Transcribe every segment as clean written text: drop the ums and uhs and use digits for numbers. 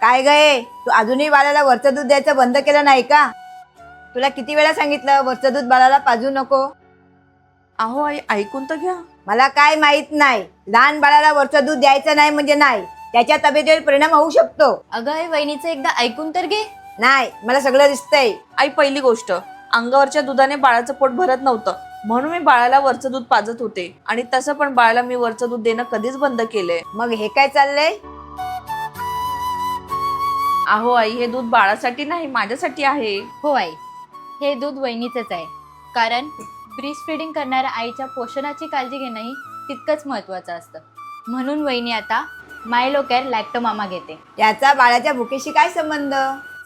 काय गये, तू अजूनही बाळाला वरचं दूध द्यायचं बंद केलं नाही का? तुला किती वेळा सांगितलं वरचं दूध बाळाला पाजू नको? अहो आई, ऐकून तर घ्या. मला काय माहित नाही. लहान बाळाला वरचं दूध द्यायचं नाही म्हणजे नाही. त्याच्या तब्येतीवर परिणाम होऊ शकतो. अगं आई, वहिनीचं एकदा ऐकून तर घे. नाही, मला सगळं दिसतंय. आई, पहिली गोष्ट, अंगावरच्या दुधाने बाळाचं पोट भरत नव्हतं, म्हणून मी बाळाला वरचं दूध पाजत होते. आणि तसं पण बाळाला मी वरचं दूध देणं कधीच बंद केलंय. मग हे काय चाललंय? अहो आई, हे दूध बाळासाठी नाही, माझ्यासाठी आहे. हो आई, हे दूध वहिनीचंच आहे. कारण ब्रेस्ट फिडिंग करणाऱ्या आईच्या पोषणाची काळजी घेणंही तितकंच महत्त्वाचं असतं. म्हणून वहिनी आता मायलो केअर लॅक्टोमामा घेते. त्याचा बाळाच्या भुकेशी काय संबंध?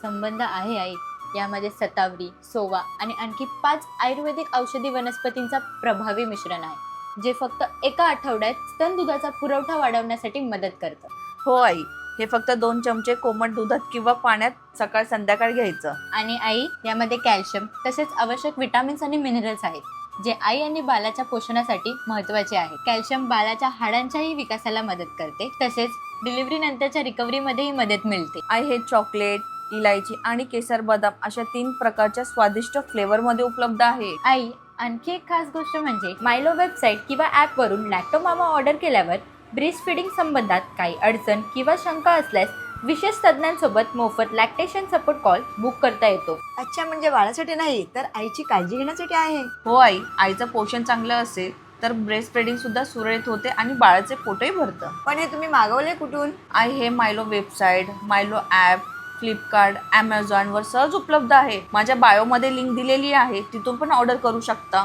संबंध आहे आई. यामध्ये सतावरी, सोवा आणि आणखी 5 आयुर्वेदिक औषधी वनस्पतींचा प्रभावी मिश्रण आहे, जे फक्त एका आठवड्यात स्तन दुधाचा पुरवठा वाढवण्यासाठी मदत करतं. हो आई, हे फक्त 2 चमचे कोमट दुधात किंवा पाण्यात सकाळ संध्याकाळ घ्यायचं. आणि आई, यामध्ये कॅल्शियम तसेच आवश्यक विटामिन्स आणि मिनरल्स आहेत, जे आई आणि बाळाच्या पोषणासाठी महत्त्वाचे आहे. कॅल्शियम बाळाच्या हाडांच्याही विकासाला मदत करते, तसेच डिलिव्हरी नंतरच्या रिकव्हरीमध्येही मदत मिळते. आई, हे चॉकलेट, इलायची आणि केसर बदाम अशा 3 प्रकारच्या स्वादिष्ट फ्लेवर मध्ये उपलब्ध आहे. आई, आणखी एक खास गोष्ट म्हणजे मायलो वेबसाईट किंवा ॲपवरून लॅक्टोमामा ऑर्डर केल्यावर ब्रेस्ट फिडिंग संबंधात काही अडचण किंवा शंका असल्यास विशेष तज्ज्ञांसोबत मोफत लॅक्टेशन सपोर्ट कॉल बुक करता येतो. अच्छा, म्हणजे बाळासाठी नाही तर आईची काळजी घेण्यासाठी आहे. हो आई, आईचं पोषण चांगलं असेल तर ब्रेस्ट फिडिंग सुद्धा सुरळीत होते आणि बाळाचे पोटही भरतं. पण हे तुम्ही मागवले कुठून? आई, हे मायलो वेबसाईट, मायलो ॲप, फ्लिपकार्ट, ॲमेझॉनवर सहज उपलब्ध आहे. माझ्या बायोमध्ये लिंक दिलेली आहे, तिथून पण ऑर्डर करू शकता.